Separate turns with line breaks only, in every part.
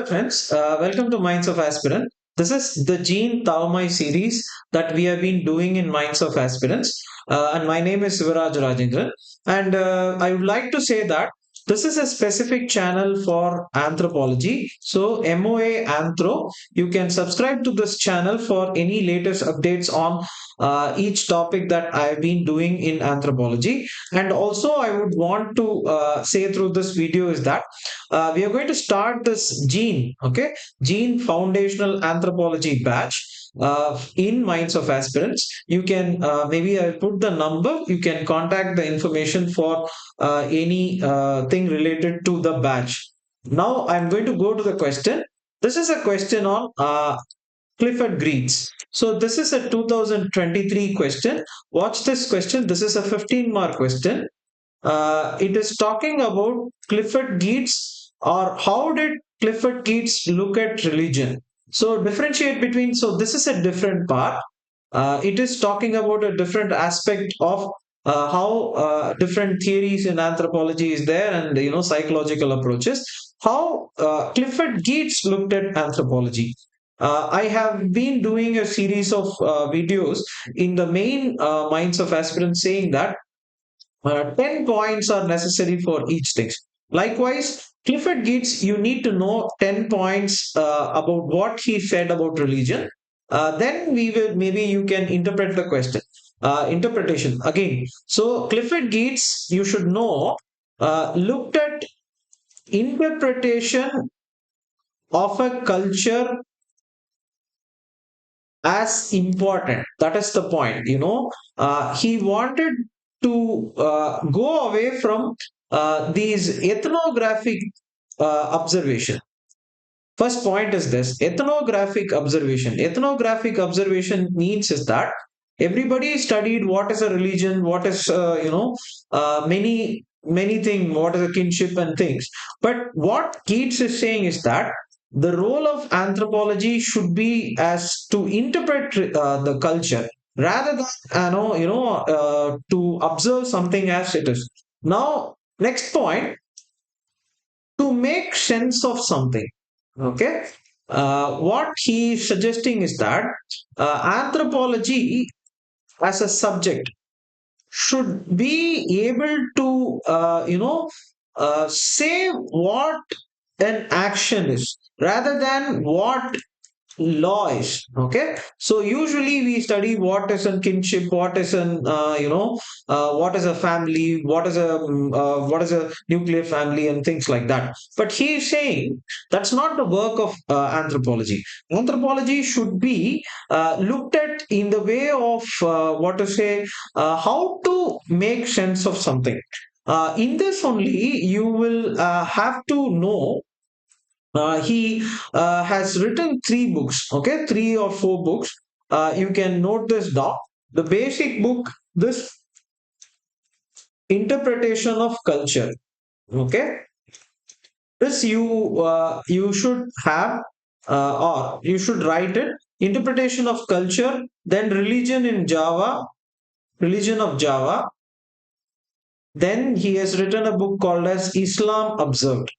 Hello, friends. Welcome to Minds of Aspirants. This is the Gene Taomai series that we have been doing in Minds of Aspirants. And my name is Sivaraj Rajendran. And I would like to say that this is a specific channel for anthropology. So, MOA Anthro, you can subscribe to this channel for any latest updates on each topic that I've been doing in anthropology. And also, I would want to say through this video is that we are going to start this gene foundational anthropology batch in Minds of Aspirants. You can maybe I'll put the number. You can contact the information for any thing related to the batch. Now I'm going to go to the question. This is a question on Clifford Geertz. So this is a 2023 question. Watch this question. This is a 15-mark question. It is talking about Clifford Geertz, or how did Clifford Geertz look at religion. So differentiate between, so this is a different part. It is talking about a different aspect of how different theories in anthropology is there, and psychological approaches. How Clifford Geertz looked at anthropology. I have been doing a series of videos in the main Minds of Aspirants saying that 10 points are necessary for each text. Likewise, Clifford Geertz, you need to know 10 points about what he said about religion. Then we will, maybe you can interpret the question. Interpretation again. So, Clifford Geertz, you should know, looked at interpretation of a culture as important. That is the point. He wanted to go away from these ethnographic observation. First point is this: ethnographic observation. Ethnographic observation means is that everybody studied what is a religion, what is many things, what is a kinship and things. But what Keats is saying is that the role of anthropology should be as to interpret the culture rather than to observe something as it is. Now, next point, to make sense of something. Okay. What he is suggesting is that anthropology as a subject should be able to, say what an action is rather than what law is. Okay, so usually we study what is a kinship, what is an what is a family, what is a nuclear family and things like that. But he is saying that's not the work of anthropology. Anthropology should be looked at in the way of what to say, how to make sense of something. In this only you will have to know. He has written three books, okay, three or four books. You can note this down. The basic book, this interpretation of culture, okay, this you should have, or you should write it. Interpretation of culture, then religion in Java, religion of Java. Then he has written a book called as Islam Observed.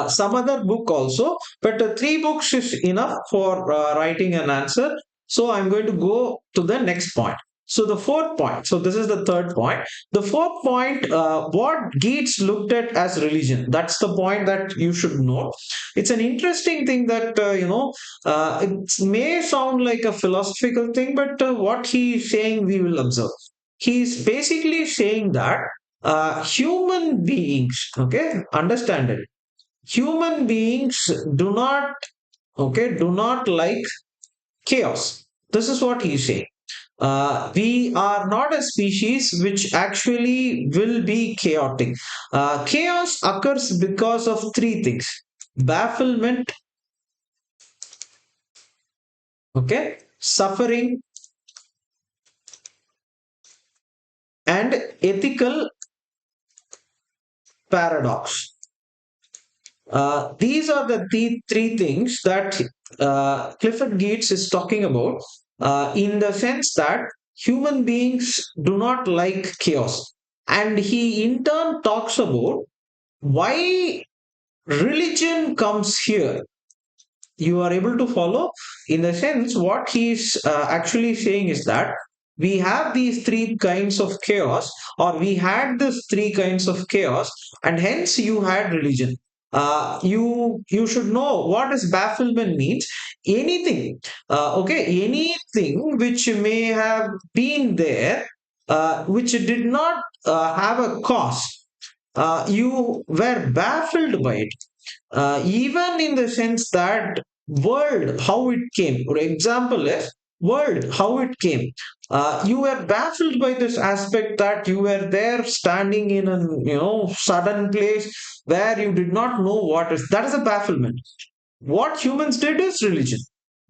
Some other book also, but three books is enough for writing an answer. So I'm going to go to the next point. So the fourth point. So this is the third point. The fourth point, what Geertz looked at as religion. That's the point that you should know. It's an interesting thing that it may sound like a philosophical thing, but what he is saying, we will observe. He's basically saying that human beings, okay, understand it, human beings do not like chaos. This is what he's saying. We are not a species which actually will be chaotic. Chaos occurs because of three things: bafflement, okay, suffering, and ethical paradox. These are the three things that Clifford Geertz is talking about, in the sense that human beings do not like chaos. And he in turn talks about why religion comes here. You are able to follow? In the sense, what he's actually saying is that we have these three kinds of chaos, or we had these three kinds of chaos, and hence you had religion. You should know what is bafflement means. Anything, okay, anything which may have been there, which did not have a cause, you were baffled by it, even in the sense that world how it came. For example is world how it came. You were baffled by this aspect, that you were there standing in a sudden place where you did not know what is. That is a bafflement. What humans did is religion.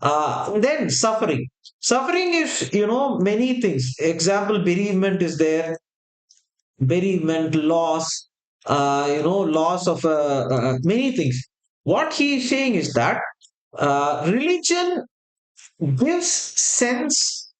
Then suffering. Suffering is many things. Example, bereavement is there. Bereavement, loss, loss of many things. What he is saying is that religion gives sense.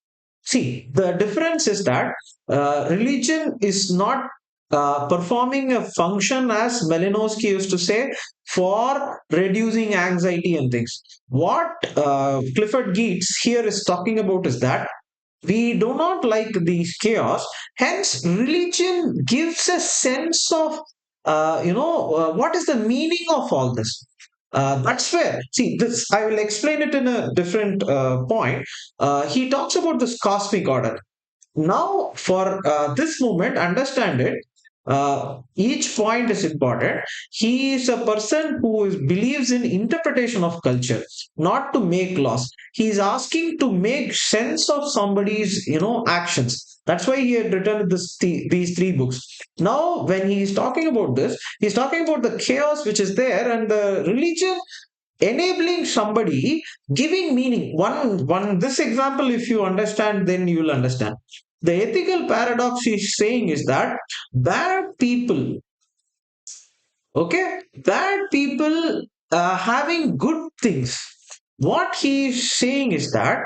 See, the difference is that religion is not performing a function, as Malinowski used to say, for reducing anxiety and things. What Clifford Geertz here is talking about is that we do not like these chaos. Hence, religion gives a sense of, what is the meaning of all this. That's where, see, this I will explain it in a different point. He talks about this cosmic order. Now, for this moment, understand it. Each point is important. He is a person who believes in interpretation of culture, not to make laws. He is asking to make sense of somebody's, actions. That's why he had written these three books. Now, when he is talking about this, he's talking about the chaos which is there, and the religion enabling somebody, giving meaning. One this example, if you understand, then you will understand. The ethical paradox he's saying is that bad people, okay, bad people having good things. What he is saying is that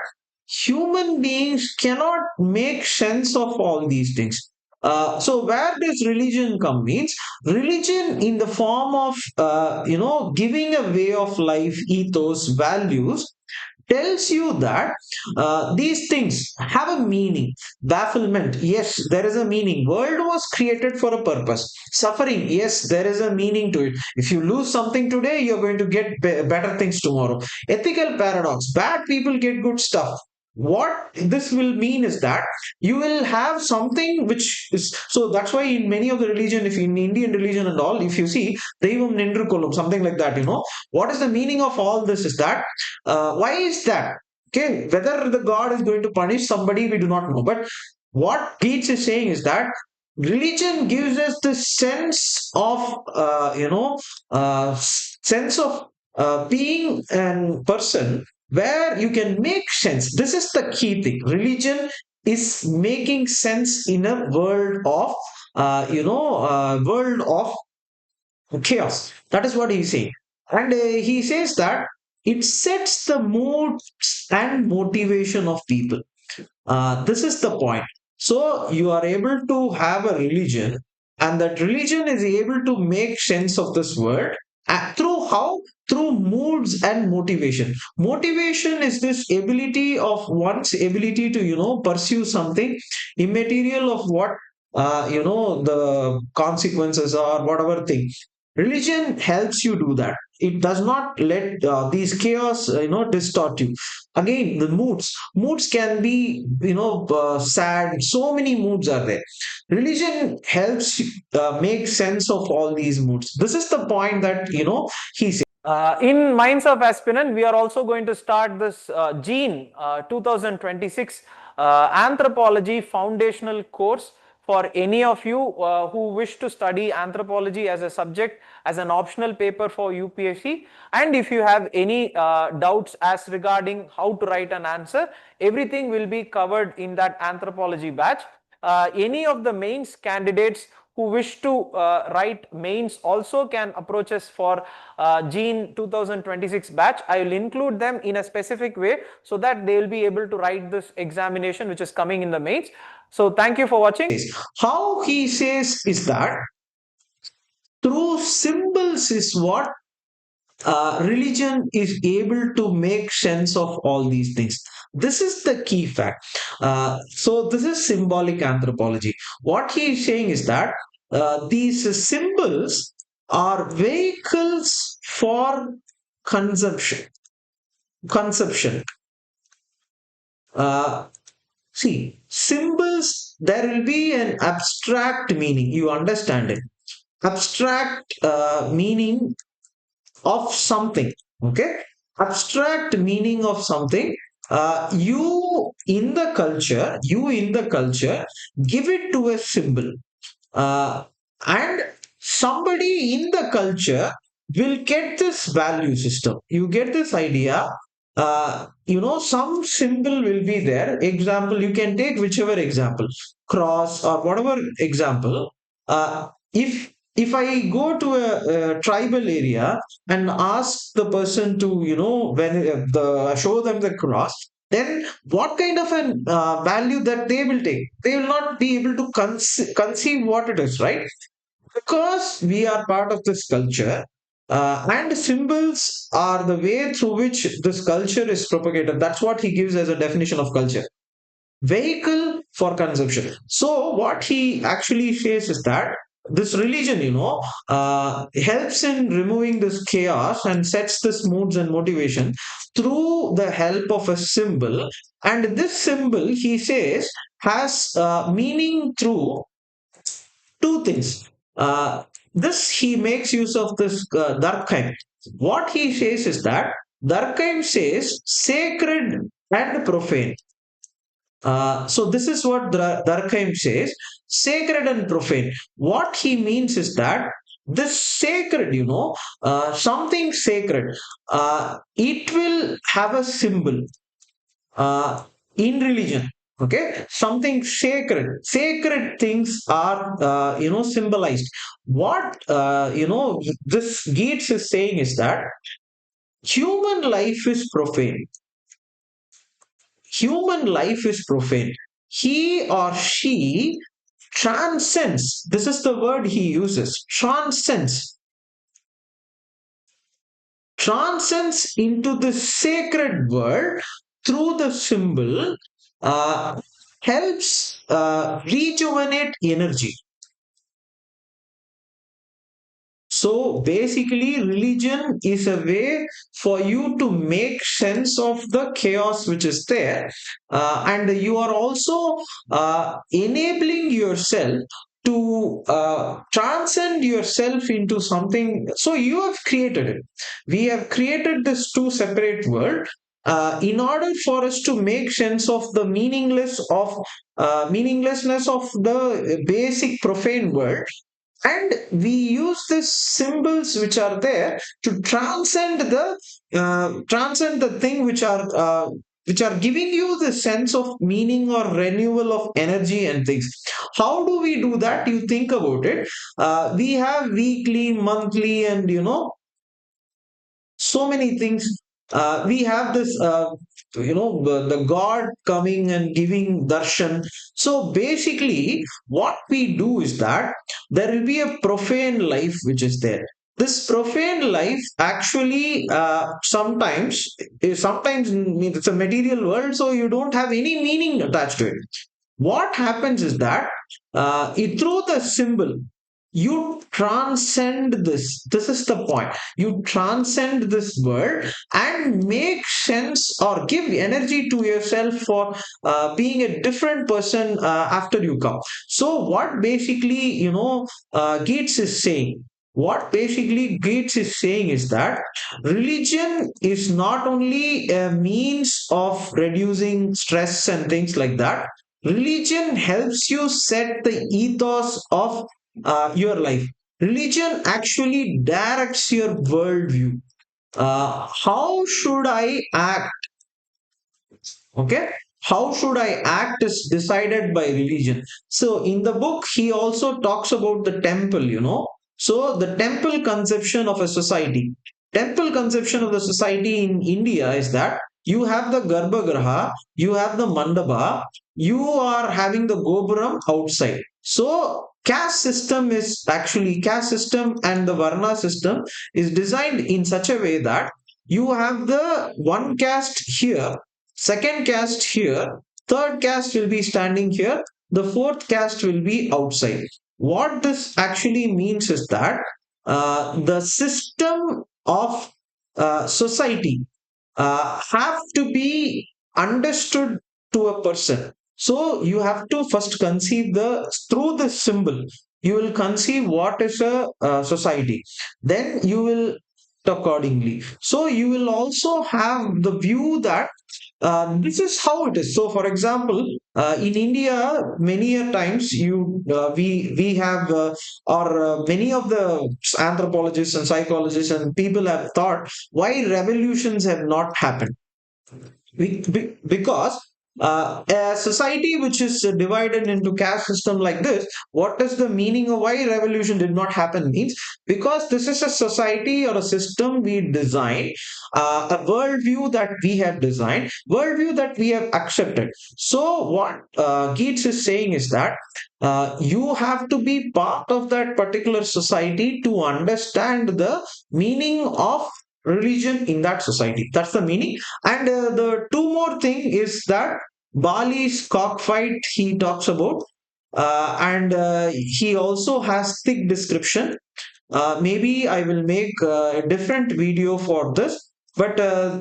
human beings cannot make sense of all these things. So where does religion come means, religion in the form of giving a way of life, ethos, values, tells you that these things have a meaning. Bafflement, yes, there is a meaning. World was created for a purpose. Suffering, yes, there is a meaning to it. If you lose something today, you're going to get better things tomorrow. Ethical paradox, bad people get good stuff. What this will mean is that you will have something which is, so that's why in many of the religion, if in Indian religion and all, if you see Devam Nindru Kolum, something like that, what is the meaning of all this is that, why is that? Okay, whether the God is going to punish somebody, we do not know. But what Keats is saying is that religion gives us the sense of, sense of being a person where you can make sense. This is the key thing. Religion is making sense in a world of, world of chaos. That is what he's saying. And he says that it sets the mood and motivation of people. This is the point. So you are able to have a religion, and that religion is able to make sense of this world through how? Through moods and motivation. Motivation is this ability of one's ability to pursue something immaterial of what the consequences or whatever thing. Religion helps you do that. It does not let these chaos distort you. Again, the moods can be sad. So many moods are there. Religion helps you make sense of all these moods. This is the point that he said.
In Minds of Aspirant, we are also going to start this Gene 2026 Anthropology Foundational course for any of you who wish to study anthropology as a subject, as an optional paper for UPSC. And if you have any doubts as regarding how to write an answer, everything will be covered in that anthropology batch. Any of the mains candidates who wish to write mains also can approach us for Gene 2026 batch. I will include them in a specific way so that they will be able to write this examination which is coming in the mains. So thank you for watching.
How he says is that through symbols is what religion is able to make sense of all these things. This is the key fact. So, this is symbolic anthropology. What he is saying is that these symbols are vehicles for consumption, conception. Uh, See, symbols, there will be an abstract meaning. You understand it. Abstract meaning of something. Okay, abstract meaning of something. You in the culture give it to a symbol, uh, and somebody in the culture will get this value system. You get this idea. Some symbol will be there. Example, you can take whichever example, cross or whatever example. If I go to a tribal area and ask the person to, when show them the cross, then what kind of an value that they will take? They will not be able to conceive what it is, right? Because we are part of this culture, and symbols are the way through which this culture is propagated. That's what he gives as a definition of culture: vehicle for consumption. So what he actually says is that this religion, helps in removing this chaos and sets this moods and motivation through the help of a symbol. And this symbol, he says, has meaning through two things. This he makes use of this Durkheim. What he says is that Durkheim says sacred and profane. So this is what Durkheim says: sacred and profane. What he means is that this sacred, something sacred, it will have a symbol in religion. Okay, something sacred. Sacred things are, symbolized. What this Geertz is saying is that human life is profane. Human life is profane. He or she transcends. This is the word he uses: transcends. Transcends into the sacred world through the symbol, uh, helps rejuvenate energy. So basically, religion is a way for you to make sense of the chaos which is there, and you are also enabling yourself to transcend yourself into something. So you have created it. We have created this two separate world. In order for us to make sense of the meaninglessness of the basic profane world, and we use these symbols which are there to transcend the thing which are giving you the sense of meaning or renewal of energy and things. How do we do that? You think about it. We have weekly, monthly, and so many things. We have this, the god coming and giving darshan. So basically what we do is that there will be a profane life which is there. This profane life actually, sometimes means it's a material world, so you don't have any meaning attached to it. What happens is that through the symbol, you transcend this. This is the point. You transcend this world and make sense or give energy to yourself for being a different person after you come. So what basically, Geertz is saying, what basically Gates is saying is that religion is not only a means of reducing stress and things like that. Religion helps you set the ethos of your life. Religion actually directs your worldview. How should I act? Okay, how should I act is decided by religion. So in the book he also talks about the temple, so the temple conception of a society. Temple conception of the society in India is that you have the garbhagriha, you have the mandapa, you are having the gopuram outside. So caste system and the varna system is designed in such a way that you have the one caste here, second caste here, third caste will be standing here, the fourth caste will be outside. What this actually means is that the system of society have to be understood to a person. So you have to first conceive the through the symbol. You will conceive what is a society. Then you will accordingly. So you will also have the view that this is how it is. So, for example, in India, many a times we have or many of the anthropologists and psychologists and people have thought why revolutions have not happened because a society which is divided into caste system like this, what is the meaning of why revolution did not happen means because this is a society or a system we designed, a worldview that we have designed, worldview that we have accepted. So what Geertz is saying is that you have to be part of that particular society to understand the meaning of religion in that society. That's the meaning. And the two more thing is that Bali's cockfight he talks about, and he also has thick description. Maybe I will make a different video for this. But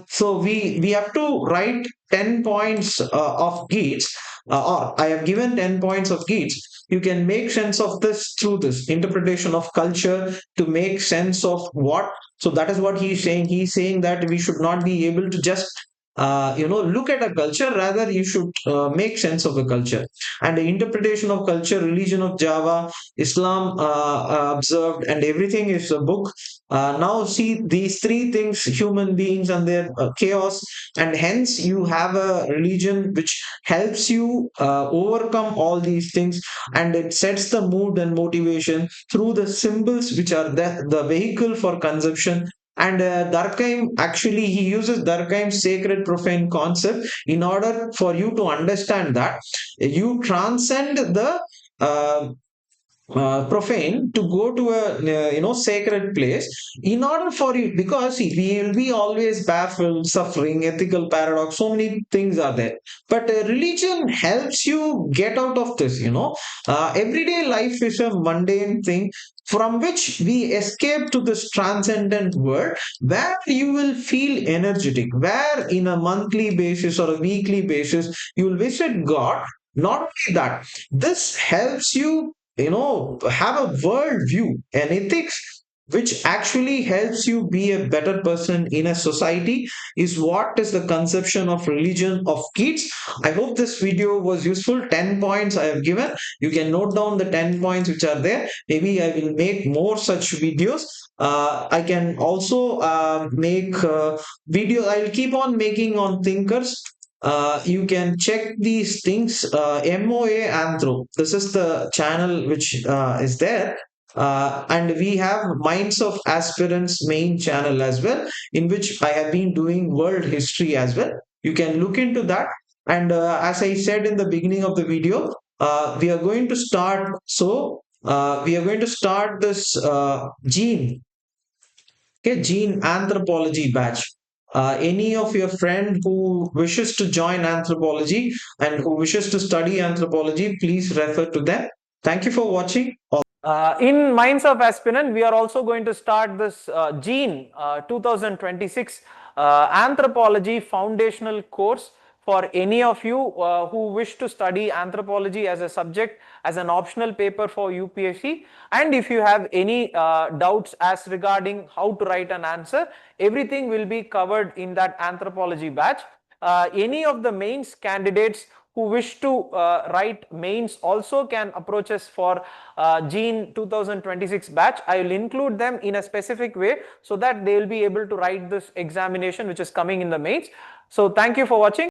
so we have to write 10 points of Geertz, or I have given 10 points of Geertz. You can make sense of this through this interpretation of culture to make sense of what. So that is what he's saying. He's saying that we should not be able to just look at a culture, rather you should make sense of the culture. And the interpretation of culture, religion of Java, Islam observed, and everything is a book. Now see these three things, human beings and their chaos, and hence you have a religion which helps you overcome all these things, and it sets the mood and motivation through the symbols which are the vehicle for conception. And Durkheim, actually, he uses Durkheim's sacred profane concept in order for you to understand that you transcend the profane to go to a sacred place in order for you, because see, we will be always baffled, suffering, ethical paradox, so many things are there. But religion helps you get out of this. Everyday life is a mundane thing from which we escape to this transcendent world where you will feel energetic, where in a monthly basis or a weekly basis you will visit God. Not only that, this helps you have a world view and ethics which actually helps you be a better person in a society, is what is the conception of religion of Keats. I hope this video was useful. 10 points I have given. You can note down the 10 points which are there. Maybe I will make more such videos. I can also make videos. I will keep on making on thinkers. You can check these things. MOA Anthro. This is the channel which is there. And we have Minds of Aspirants main channel as well, in which I have been doing world history as well. You can look into that. And as I said in the beginning of the video, we are going to start. So we are going to start this gene anthropology batch. Any of your friend who wishes to join anthropology and who wishes to study anthropology, please refer to them. Thank you for watching.
In Minds of Aspirant, we are also going to start this GENE 2026 Anthropology Foundational course for any of you who wish to study anthropology as a subject, as an optional paper for UPSC. And if you have any doubts as regarding how to write an answer, everything will be covered in that anthropology batch. Any of the mains candidates who wish to write mains also can approach us for GENE 2026 batch. I will include them in a specific way so that they will be able to write this examination which is coming in the mains. So thank you for watching.